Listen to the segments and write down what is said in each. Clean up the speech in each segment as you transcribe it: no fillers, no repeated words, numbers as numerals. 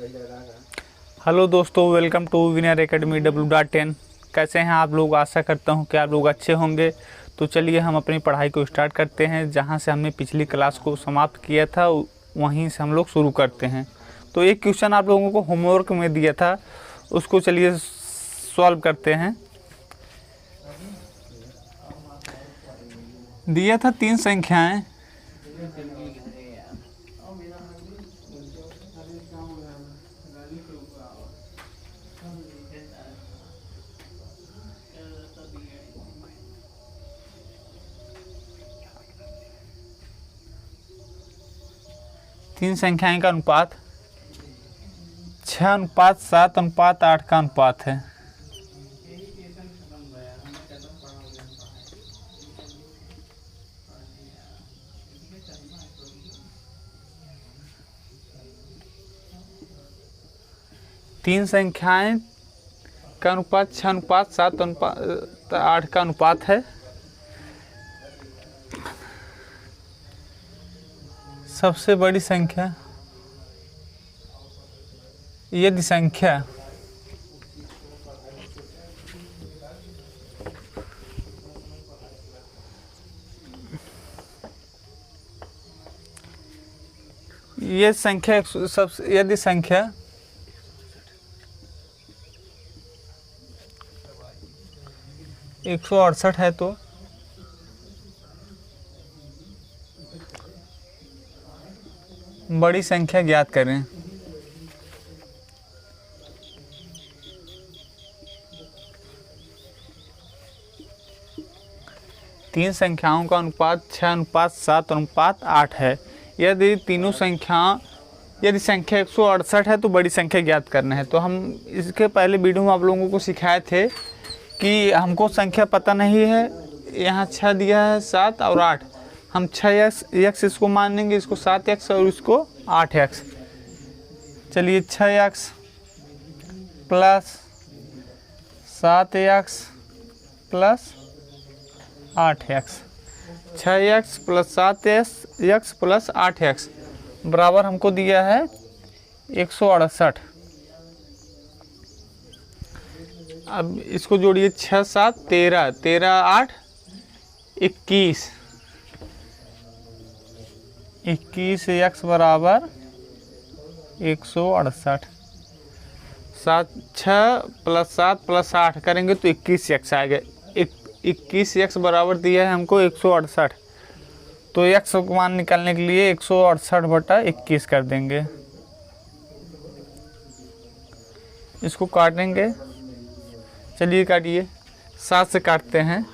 Hello दोस्तों, welcome to winner academy W.10। कैसे हैं आप लोग? आशा करता हूं कि आप लोग अच्छे होंगे। तो चलिए हम अपनी पढ़ाई को स्टार्ट करते हैं। जहां से हमने पिछली क्लास को समाप्त किया था वहीं से हम लोग शुरू करते हैं। तो एक क्वेश्चन आप लोगों को होमवर्क में दिया था, उसको चलिए सॉल्व करते हैं। दिया था 3 संख्याएं, तीन संख्याएं का अनुपात 6:7:8 का अनुपात है। तीन संख्याएं का अनुपात 6:7:8 का अनुपात है। सबसे बड़ी संख्या यदि संख्या ये संख्या यदि संख्या 168 है तो बड़ी संख्या ज्ञात करें। तीन संख्याओं का अनुपात 6:7:8 है। यदि तीनों संख्या यदि संख्या 168 है तो बड़ी संख्या ज्ञात करना है। तो हम इसके पहले वीडियो में आप लोगों को सिखाए थे कि हमको संख्या पता नहीं है। यहाँ 6 दिया है, 7 और 8। हम 6x इसको मान लेंगे, इसको 7x और इसको 8x। चलिए 6x plus 7x plus 8x, 6x plus 7x plus 8x बराबर हमको दिया है 168। अब इसको जोड़िए, 6 7 13, 13 8 21, 21x बराबर 168। 6 प्लस 7 प्लस 8 करेंगे तो 21x आएगा। 21x बराबर दिया है हमको 168। तो x को मान निकालने के लिए 168/21 कर देंगे। इसको काटेंगे, चलिए काटिए। 7 से काटते हैं,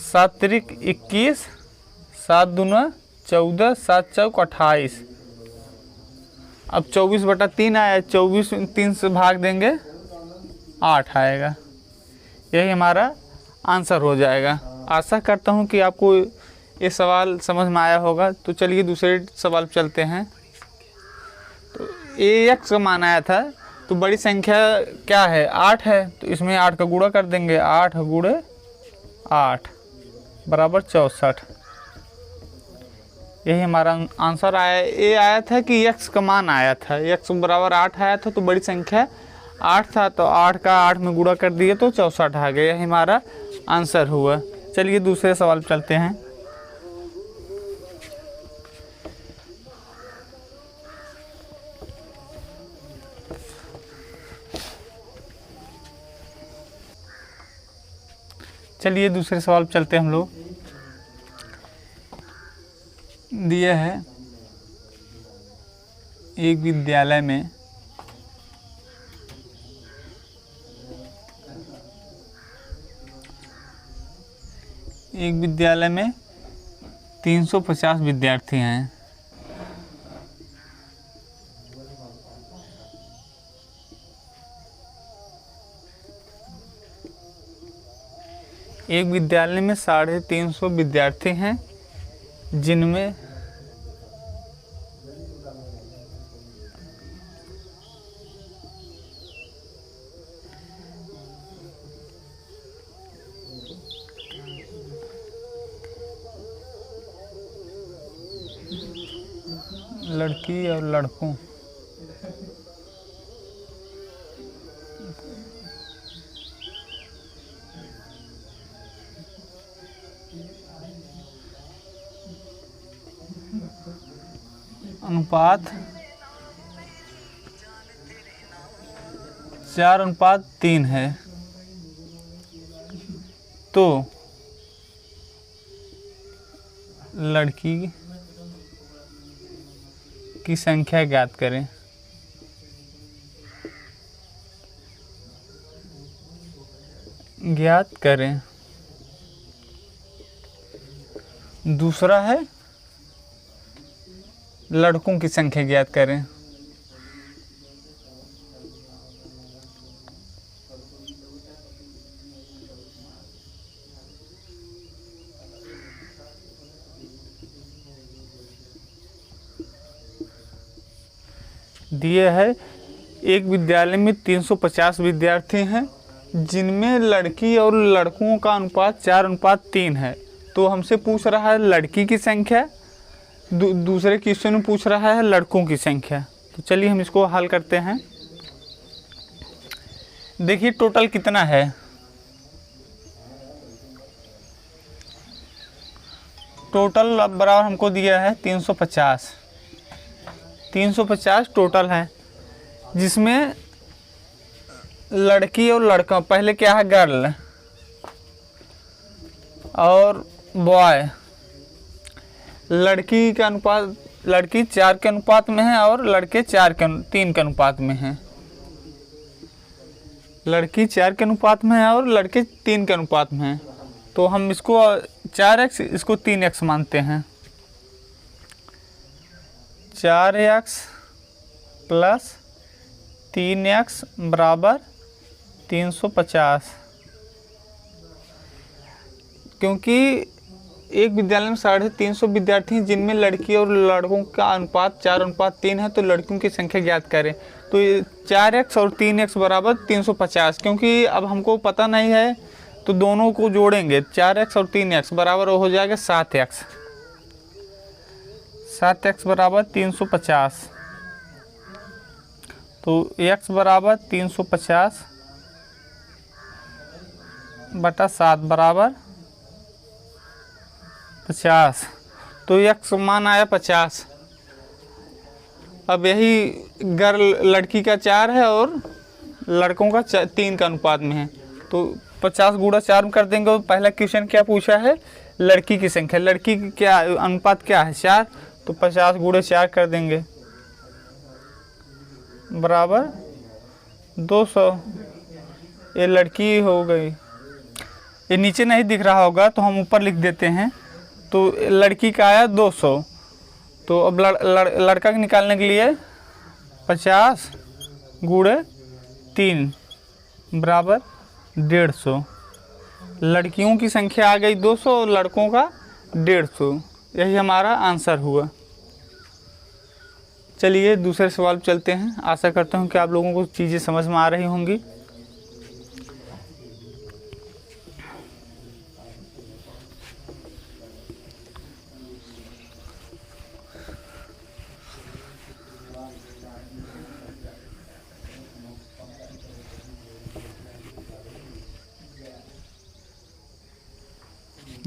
7 त्रिक 21, 7 दूना 14, 7 चौक 28। अब 24/3 आया, 24 3 से भाग देंगे 8 आएगा। यही हमारा आंसर हो जाएगा। आशा करता हूँ कि आपको ये सवाल समझ में आया होगा। तो चलिए दूसरे सवाल पर चलते हैं। तो ax का मान आया था, तो बड़ी संख्या क्या है? 8 है, तो इसमें 8 का गुणा कर देंगे। 8 गुणे 8 बराबर 64। यही हमारा आंसर आया। ये आया था कि x का मान आया था, x बराबर 8 आया था, तो बड़ी संख्या 8 था, तो 8 का 8 में गुणा कर दिए तो 64 आ गया। यही हमारा आंसर हुआ। चलिए दूसरे सवाल पर चलते हैं। चलिए दूसरे सवाल पर चलते हैं हम लोग। दिया है एक विद्यालय में एक विद्यालय में 350 विद्यार्थी हैं। एक विद्यालय में 350 विद्यार्थी हैं, जिनमें लड़की और लड़कों अनुपात 4:3 है, तो लड़की की संख्या ज्ञात करें। ज्ञात करें। दूसरा है लड़कों की संख्या ज्ञात करें। दिए है एक विद्यालय में 350 विद्यार्थी हैं, जिनमें लड़की और लड़कों का अनुपात 4:3 है। तो हमसे पूछ रहा है लड़की की संख्या, दूसरे क्वेश्चन में पूछ रहा है लड़कों की संख्या। तो चलिए हम इसको हल करते हैं। देखिए टोटल कितना है, टोटल बराबर हमको दिया है 350। 350 टोटल है, जिसमें लड़की और लड़का, पहले क्या है गर्ल और बॉय। लड़की का अनुपात, लड़की 4 के अनुपात में है और लड़के 3 के अनुपात में हैं। लड़की 4 के अनुपात में है और लड़के 3 के अनुपात में हैं। तो हम इसको 4x, इसको 3x मानते हैं। 4x प्लस 3x बराबर 350। क्योंकि एक विद्यालय में 350 विद्यार्थी हैं, जिनमें लड़की और लड़कों का अनुपात 4:3 है, तो लड़कियों की संख्या ज्ञात करें। तो 4x और 3x बराबर 350। क्योंकि अब हमको पता नहीं है तो दोनों को जोड़ेंगे, 4x और 3x बराबर हो जाएगा 7x। 7x बराबर 350। तो x बराबर 350 बटा 7 बराबर 50। तो x मान आया 50। अब यही गर्ल, लड़की का 4 है और लड़कों का 3 का अनुपात में है, तो 50 गुणा 4 कर देंगे। पहला क्वेश्चन क्या पूछा है, लड़की की संख्या। लड़की की क्या अनुपात क्या है, 4, तो 50 गुणा 4 कर देंगे बराबर 200। ये लड़की हो गई। ये नीचे नहीं दिख रहा होगा तो हम ऊपर लिख देते हैं। तो लड़की का आया 200। तो अब लड़का के निकालने के लिए 50 गुणे 3 बराबर 150। लड़कियों की संख्या आ गई 200 और लड़कों का 150। यही हमारा आंसर हुआ। चलिए दूसरे सवाल पर चलते हैं। आशा करता हूँ कि आप लोगों को चीज़ें समझ में आ रही होंगी।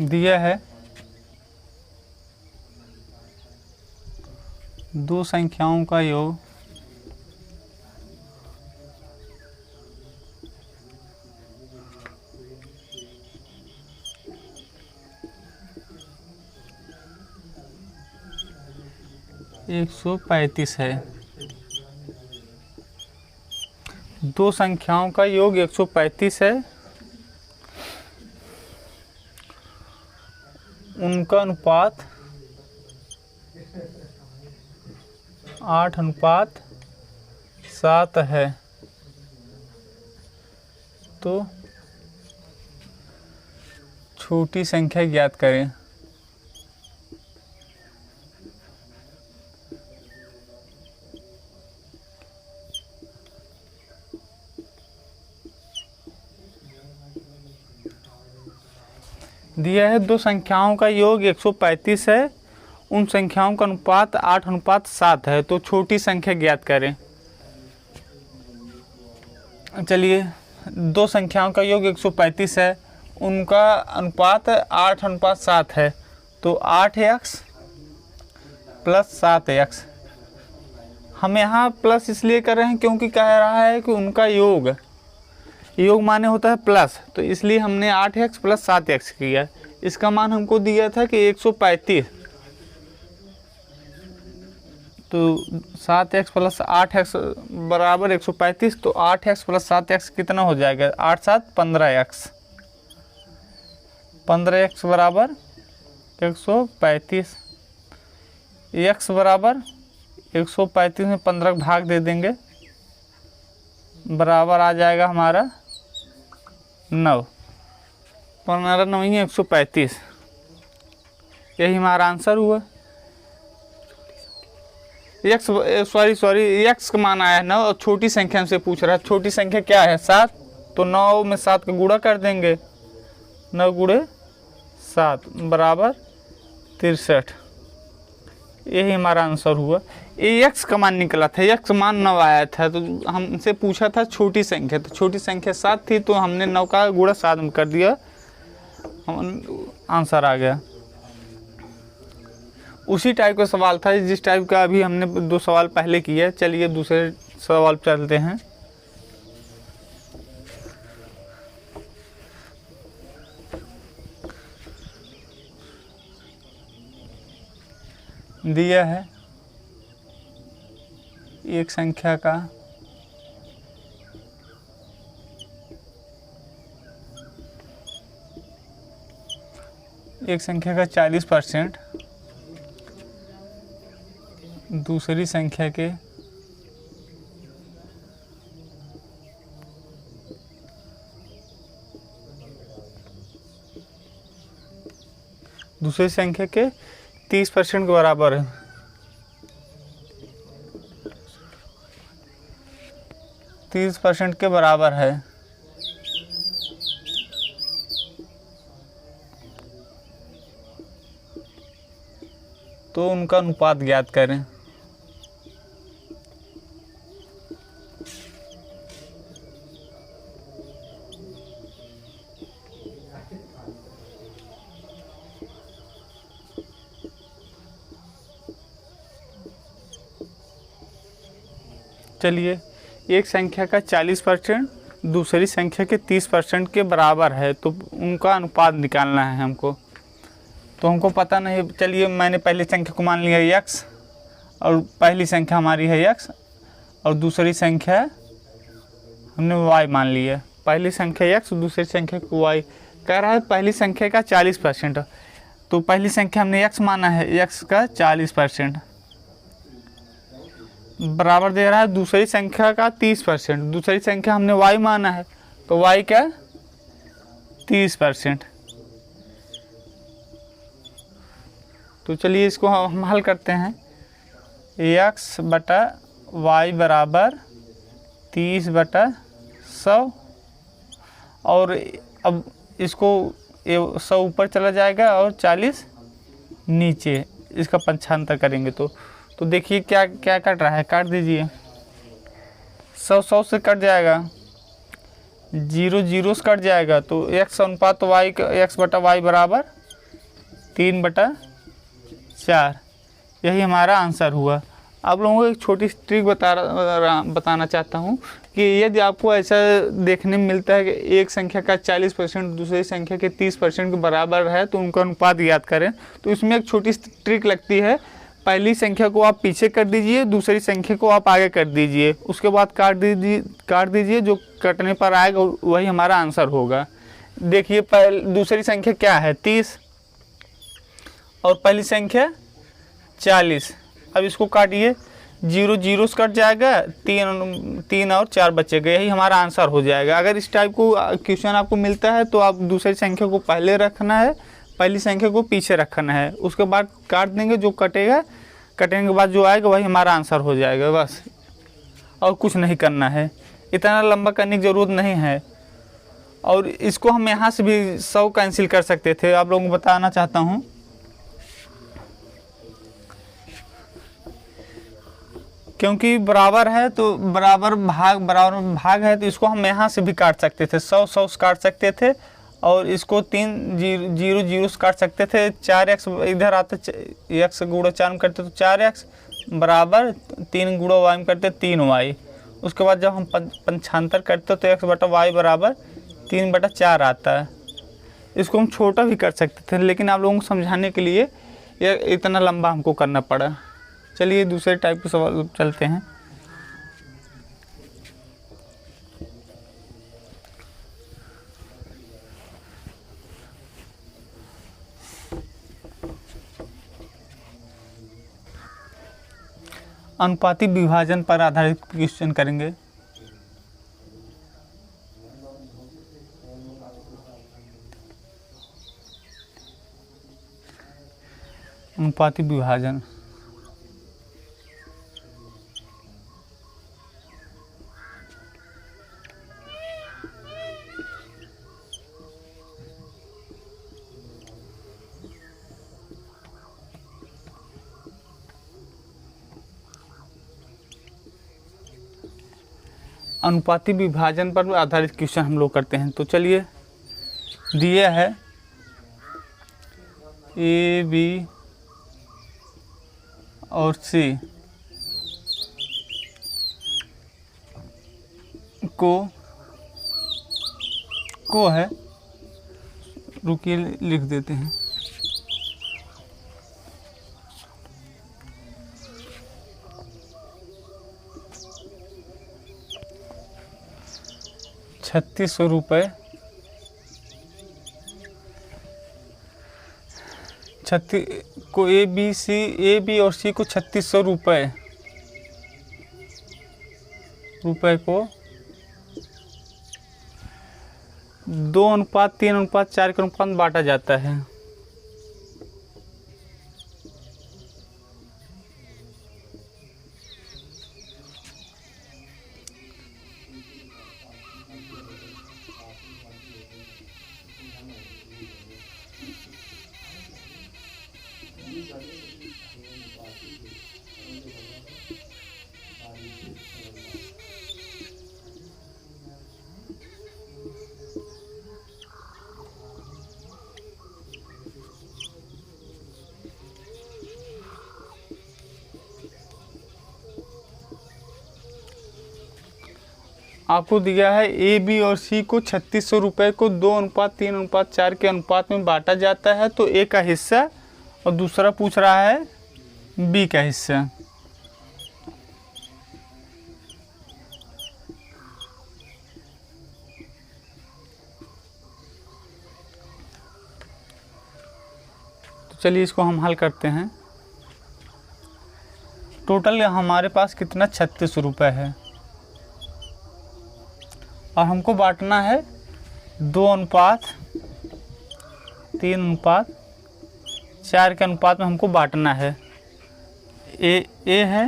दिया है दो संख्याओं का योग एक 135 है। दो संख्याओं का योग 135 है। उनका अनुपात 8:7 है। तो छोटी संख्या ज्ञात करें। दिया है दो संख्याओं का योग 135 है। उन संख्याओं का अनुपात 8:7 है। तो छोटी संख्या ज्ञात करें। चलिए, दो संख्याओं का योग 135 है, उनका अनुपात 8:7 है। तो 8x प्लस 7x हम यहाँ प्लस इसलिए कर रहे हैं क्योंकि कह रहा है कि उनका योग माने होता है प्लस, तो इसलिए हमने 8x + 7x किया। इसका मान हमको दिया था कि 135, तो 7x + 8x बराबर 135, तो 8x + 7x कितना हो जाएगा, 8 7 15x, 15x बराबर 135, x बराबर 135 में 15 भाग दे देंगे, बराबर आ जाएगा हमारा 9, 15 9 135। यही हमारा आंसर हुआ। एक्स का मान आया है 9 और छोटी संख्या से पूछ रहा है। छोटी संख्या क्या है, 7, तो 9 में 7 का गुणा कर देंगे, 9 × 7 बराबर 63। यही हमारा आंसर हुआ। एक्स का मान निकला था, एक्स मान 9 आया था, तो हमसे पूछा था छोटी संख्या, तो छोटी संख्या 7 थी, तो हमने 9 का गुणा 7 में कर दिया, आंसर आ गया। उसी टाइप का सवाल था जिस टाइप का अभी हमने 2 सवाल पहले किया। चलिए दूसरे सवाल चलते हैं। दिया है एक संख्या का एक संख्या का 40% दूसरी संख्या के दूसरी संख्या के 30% के बराबर है। 30% के बराबर है, तो उनका अनुपात ज्ञात करें। चलिए, एक संख्या का 40% दूसरी संख्या के 30% के बराबर है, तो उनका अनुपात निकालना है हमको। तो हमको पता नहीं, चलिए मैंने पहली संख्या को मान लिया x, और पहली संख्या हमारी है x और दूसरी संख्या हमने y मान लिया। पहली संख्या x, दूसरी संख्या को y। कह रहा है पहली संख्या का 40%, तो पहली संख्या हमने x माना है, x का 40% बराबर दे रहा है दूसरी संख्या का 30%। दूसरी संख्या हमने y माना है, तो y का 30%। तो चलिए इसको हम हल करते हैं। x बटा y बराबर 30/100, और अब इसको 100 ऊपर चला जाएगा और 40 नीचे, इसका पंचांतर करेंगे तो देखिए क्या क्या कट रहा है, काट दीजिए। 100 से कट जाएगा, 0 से कट जाएगा, तो x अनुपात y, x बटा y बराबर 3/4। यही हमारा आंसर हुआ। आप लोगों को एक छोटी ट्रिक बताना चाहता हूँ कि यदि आपको ऐसा देखने में मिलता है कि एक संख्या का 40% दूसरी संख्या के 30% के बराबर है, तो उनका अनुपात याद करें। तो इसमें एक छोटी ट्रिक लगती है, पहली संख्या को आप पीछे कर दीजिए, दूसरी संख्या को आप आगे कर दीजिए, उसके बाद काट दीजिए, जो कटने पर आएगा वही हमारा आंसर होगा। देखिए दूसरी संख्या क्या है, 30, और पहली संख्या 40। अब इसको काटिए, 0 से कट जाएगा, 3 और 4 बचेगा, यही हमारा आंसर हो जाएगा। अगर इस टाइप को क्वेश्चन आपको मिलता है तो आप दूसरी संख्या को पहले रखना है, पहली संख्या को पीछे रखना है, उसके बाद काट देंगे, जो कटेगा, कटने के बाद जो आएगा वही हमारा आंसर हो जाएगा बस, और कुछ नहीं करना है। इतना लंबा करने की ज़रूरत नहीं है। और इसको हम यहाँ से भी 100 कैंसिल कर सकते थे, आप लोगों को बताना चाहता हूँ। क्योंकि बराबर है तो बराबर भाग है, तो इसको हम यहाँ से भी काट सकते थे, 100 से काट सकते थे, और इसको 3 0 से काट सकते थे। 4x इधर आते, x गुणा 4 में करते तो 4x, बराबर 3 गुणा वाई में करते 3y। उसके बाद जब हम पंचांतर करते तो x बटा वाई बराबर 3/4 आता है। इसको हम छोटा भी कर सकते थे, लेकिन आप लोगों को समझाने के लिए ये इतना लंबा हमको करना पड़ा। चलिए दूसरे टाइप के सवाल चलते हैं। अनुपाती विभाजन पर आधारित क्वेश्चन करेंगे। अनुपाती विभाजन अनुपाती विभाजन पर आधारित क्वेश्चन हम लोग करते हैं। तो चलिए, दिया है ए बी और सी को है, रुकिए लिख देते हैं। ₹3600 को ए बी और सी को ₹3600 को 2:3:4 के अनुपात में बांटा जाता है। आपको दिया है ए बी और सी को ₹3600 को 2:3:4 के अनुपात में बांटा जाता है। तो ए का हिस्सा और दूसरा पूछ रहा है बी का हिस्सा। तो चलिए इसको हम हल करते हैं। टोटल हमारे पास कितना ₹3600 है और हमको बांटना है 2:3:4 के अनुपात में हमको बांटना है। ए है,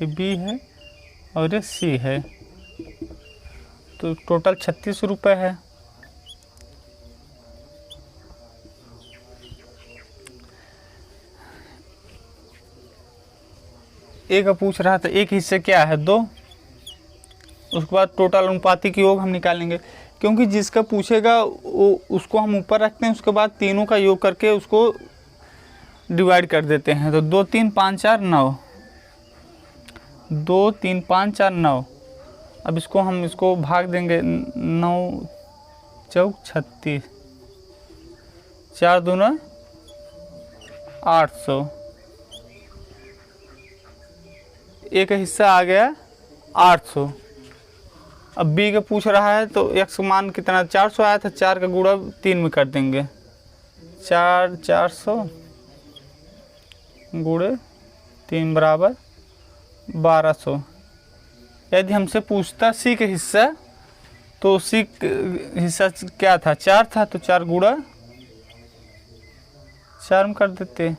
ये बी है और ये सी है। तो टोटल ₹3600 है। ए का पूछ रहा था एक हिस्से क्या है 2। उसके बाद टोटल अनुपातिक योग हम निकालेंगे, क्योंकि जिसका पूछेगा वो उसको हम ऊपर रखते हैं, उसके बाद तीनों का योग करके उसको डिवाइड कर देते हैं। तो 2 3 5 4 9, 2 3 5 4 9। अब इसको भाग देंगे, 9 चौक 36, 4 दूना 800। एक हिस्सा आ गया 800। अब बी का पूछ रहा है तो x मान कितना 400 आया था, 4 का गुणा 3 में कर देंगे। 400 गुणे 3 बराबर 1200। यदि हमसे पूछता सी का हिस्सा तो सी हिस्सा क्या था 4 था, तो 4 गुणा 4 में कर देते,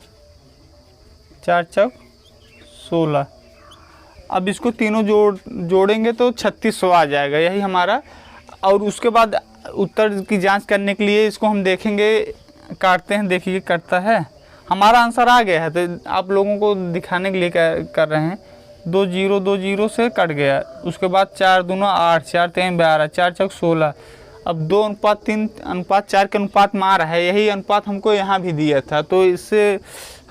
4 चौक 16। अब इसको तीनों जोड़ेंगे तो 3600 आ जाएगा, यही हमारा। और उसके बाद उत्तर की जांच करने के लिए इसको हम देखेंगे, काटते हैं, देखिए करता है। हमारा आंसर आ गया है, तो आप लोगों को दिखाने के लिए कर रहे हैं। 2 0 से कट गया। उसके बाद 4 दूना 8, 4 3 12, 4 चौक 16। अब 2:3:4 के अनुपात में आ रहा है, यही अनुपात हमको यहाँ भी दिया था। तो इससे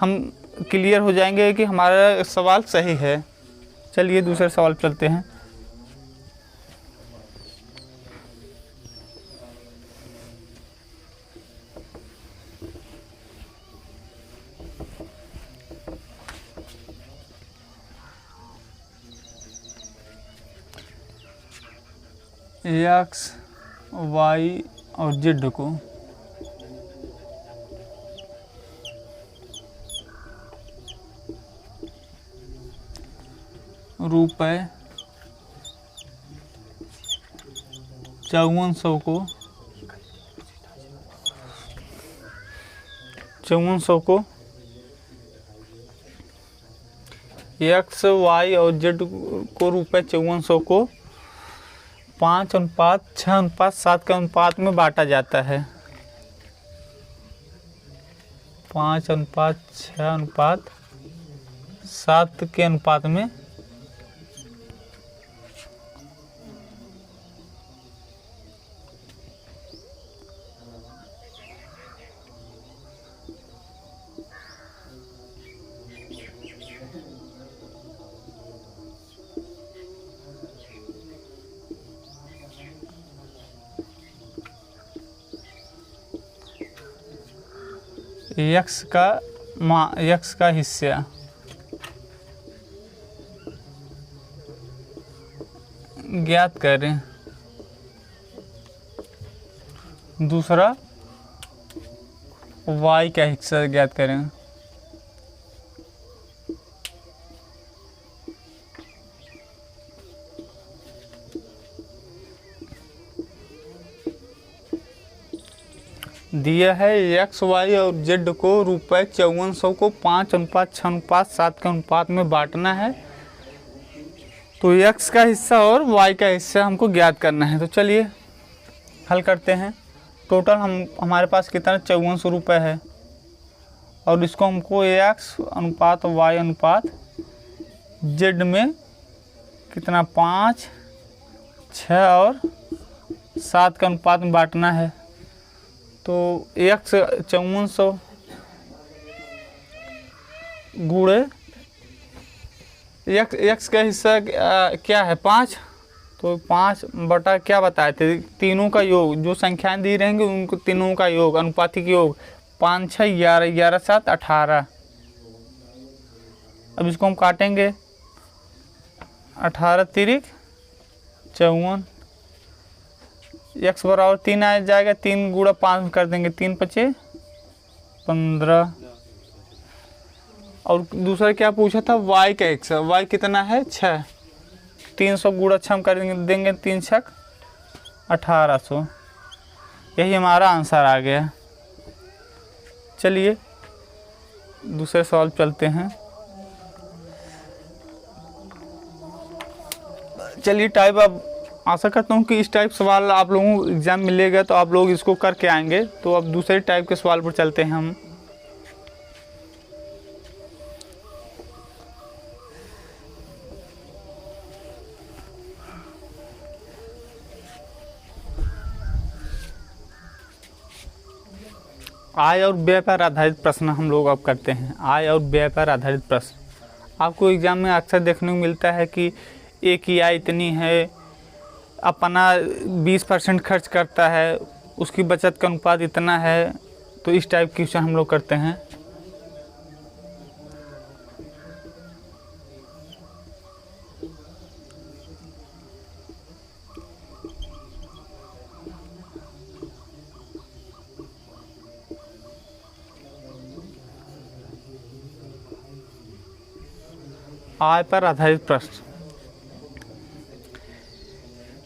हम क्लियर हो जाएंगे कि हमारा सवाल सही है। चलिए दूसरे सवाल चलते हैं। एक्स वाई और जेड को रुपये 5400 को एक्स वाई और जेड को रुपये 5400 को 5:6:7 के अनुपात में बांटा जाता है। 5:6:7 के अनुपात में एक्स का हिस्सा ज्ञात करें। दूसरा वाई का हिस्सा ज्ञात करें। दिया है एक्स वाई और जेड को रुपये 5400 को 5:6:7 के अनुपात में बांटना है। तो एक्स का हिस्सा और वाई का हिस्सा हमको ज्ञात करना है। तो चलिए हल करते हैं। टोटल हमारे पास कितना 5400 रुपये है और इसको हमको एक्स अनुपात वाई अनुपात जेड में कितना 5, 6 और 7 के अनुपात में बांटना है। तो एक्स 5400 गुणे एक्स का हिस्सा क्या है 5, तो 5 बटा क्या बताए थे तीनों का योग, जो संख्याएं दी रहेंगी उनको तीनों का योग, अनुपातिक योग 5, 6, 11, 11, 7, 18। अब इसको हम काटेंगे 18 तिरिक 54, एक्स बराबर 3 आ जाएगा, 3 गुणा 5 कर देंगे 3 पचे 15। और दूसरा क्या पूछा था वाई का एक्स, वाई कितना है 6, 300 गुणा 6 कर देंगे 3 छक 1800। यही हमारा आंसर आ गया। चलिए दूसरे सवाल चलते हैं। चलिए टाइप अब आशा करता हूँ कि इस टाइप सवाल आप लोगों को एग्ज़ाम मिलेगा तो आप लोग इसको करके आएंगे। तो अब दूसरे टाइप के सवाल पर चलते हैं हम। आय और व्यय पर आधारित प्रश्न हम लोग अब करते हैं। आय और व्यय पर आधारित प्रश्न आपको एग्ज़ाम में अक्सर देखने को मिलता है कि एक की आय इतनी है, अपना 20% खर्च करता है, उसकी बचत का अनुपात इतना है। तो इस टाइप की क्वेश्चन हम लोग करते हैं। आय पर आधारित प्रश्न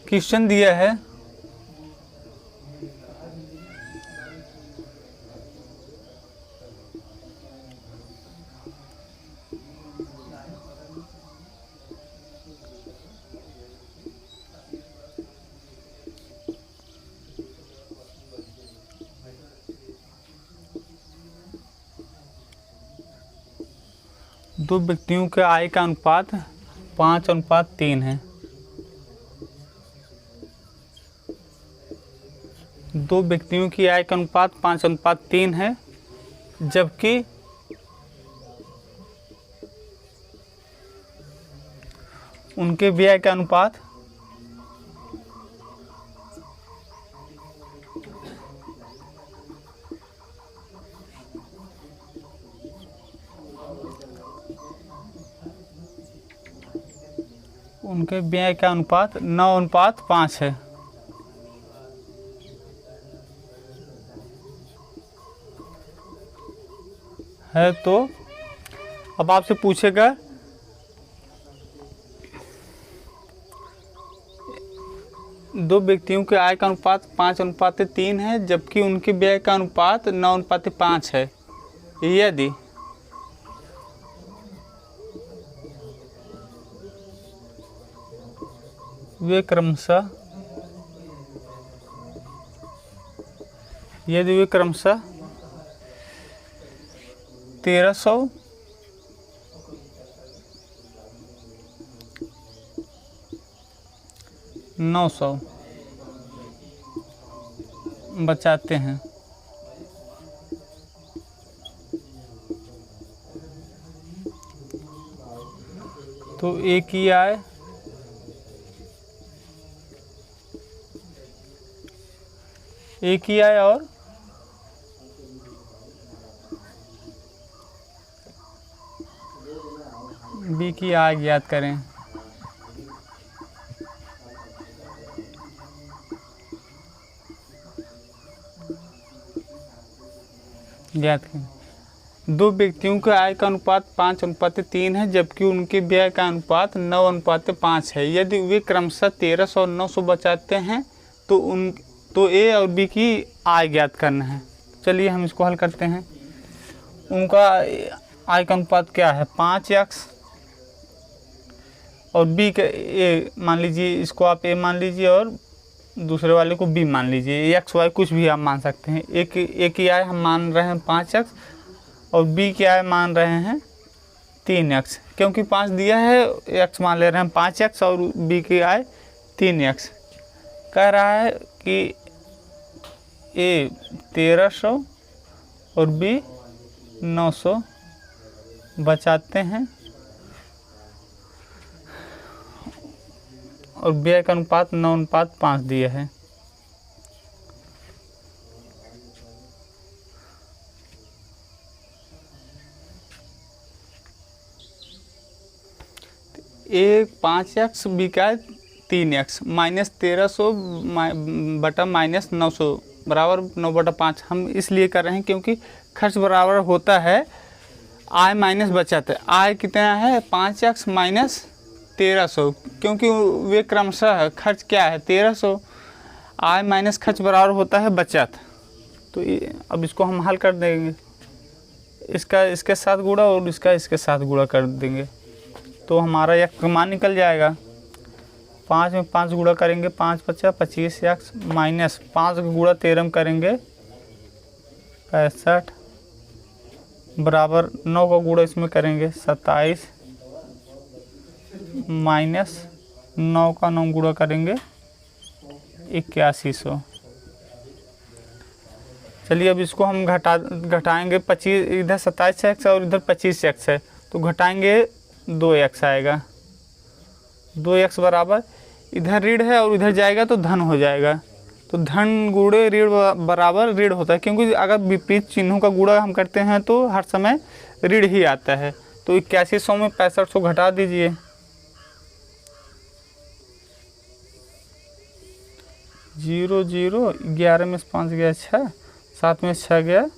क्वेश्चन दिया है दो व्यक्तियों के आय का अनुपात 5:3 है। दो व्यक्तियों की आय का अनुपात 5:3 है, जबकि उनके व्यय का अनुपात उनके व्यय का अनुपात 9:5 है तो अब आपसे पूछेगा दो व्यक्तियों के आय का अनुपात 5:3 है जबकि उनके व्यय का अनुपात 9:5 है। यदि वे क्रमशः 1300 900 बचाते हैं तो एक ही आय और बी की आय ज्ञात करें। दो व्यक्तियों के आय का अनुपात 5:3 है जबकि उनके व्यय का अनुपात 9:5 है। यदि वे क्रमशः 1300 और 900 बचाते हैं तो ए और बी की आय ज्ञात करना है। चलिए हम इसको हल करते हैं। उनका आय का अनुपात क्या है 5x और बी का ए मान लीजिए, इसको आप ए मान लीजिए और दूसरे वाले को बी मान लीजिए। एक्स वाई कुछ भी आप मान सकते हैं। एक की आय हम मान रहे हैं 5x और बी की आय मान रहे हैं 3x। क्योंकि 5 दिया है x मान ले रहे हैं 5x और बी की आय 3x। कह रहा है कि ए 1300 और बी 900 बचाते हैं और व्यय का अनुपात 9:5 दिया है। ए 5x बी का 3x -1300 बटा -900 बराबर 9/5। हम इसलिए कर रहे हैं क्योंकि खर्च बराबर होता है आय माइनस बचत। आय कितना है 5x माइनस 1300, क्योंकि वे क्रमशः खर्च क्या है 1300, आय माइनस खर्च बराबर होता है बचत। तो अब इसको हम हल कर देंगे, इसका इसके साथ गुणा और इसका इसके साथ गुणा कर देंगे तो हमारा यह मान निकल जाएगा। 5 में 5 गुणा करेंगे 5 × 25 x माइनस 5 गुणा 13 में करेंगे 65 बराबर 9 का गुणा इसमें करेंगे 27 माइनस 9 का 9 गुणा करेंगे 8100। चलिए अब इसको हम घटाएंगे 25, इधर 27x और इधर 25x है तो घटाएंगे 2x आएगा। 2x बराबर इधर ऋण है और इधर जाएगा तो धन हो जाएगा। तो धन गुणे ऋण बराबर ऋण होता है, क्योंकि अगर विपरीत चिन्हों का गुणा हम करते हैं तो हर समय ऋण ही आता है। तो 8100 में 6500 घटा दीजिए। 0 0 11 में 5 गया 6, 7 में 6 गया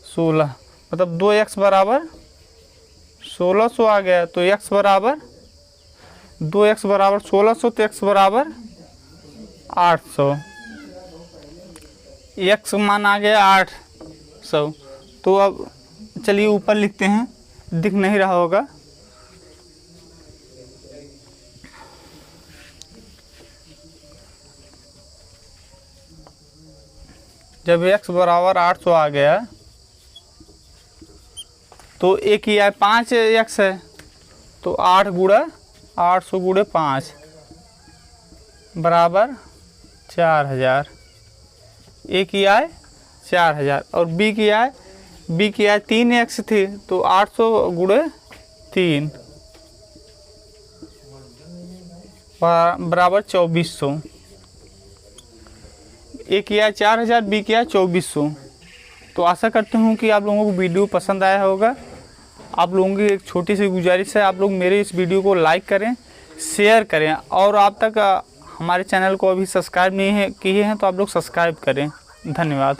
16, मतलब 2x बराबर 1600 आ गया। तो x बराबर 2x बराबर 1600 तो x बराबर 800। x मान आ गया 800। तो अब चलिए ऊपर लिखते हैं, दिख नहीं रहा होगा। जब x बराबर 800 आ गया तो एक ही आय 5x है तो 8 गुणा 800 गुणे 5 बराबर 4000। एक ही आय 4000 और बी की आय 3x थी तो 800 गुणे 3 बराबर 2400। ए किया 4000, बी किया 2400। तो आशा करता हूँ कि आप लोगों को वीडियो पसंद आया होगा। आप लोगों की एक छोटी सी गुजारिश है, आप लोग मेरे इस वीडियो को लाइक करें, शेयर करें, और आप तक हमारे चैनल को अभी सब्सक्राइब नहीं है किए हैं तो आप लोग सब्सक्राइब करें। धन्यवाद।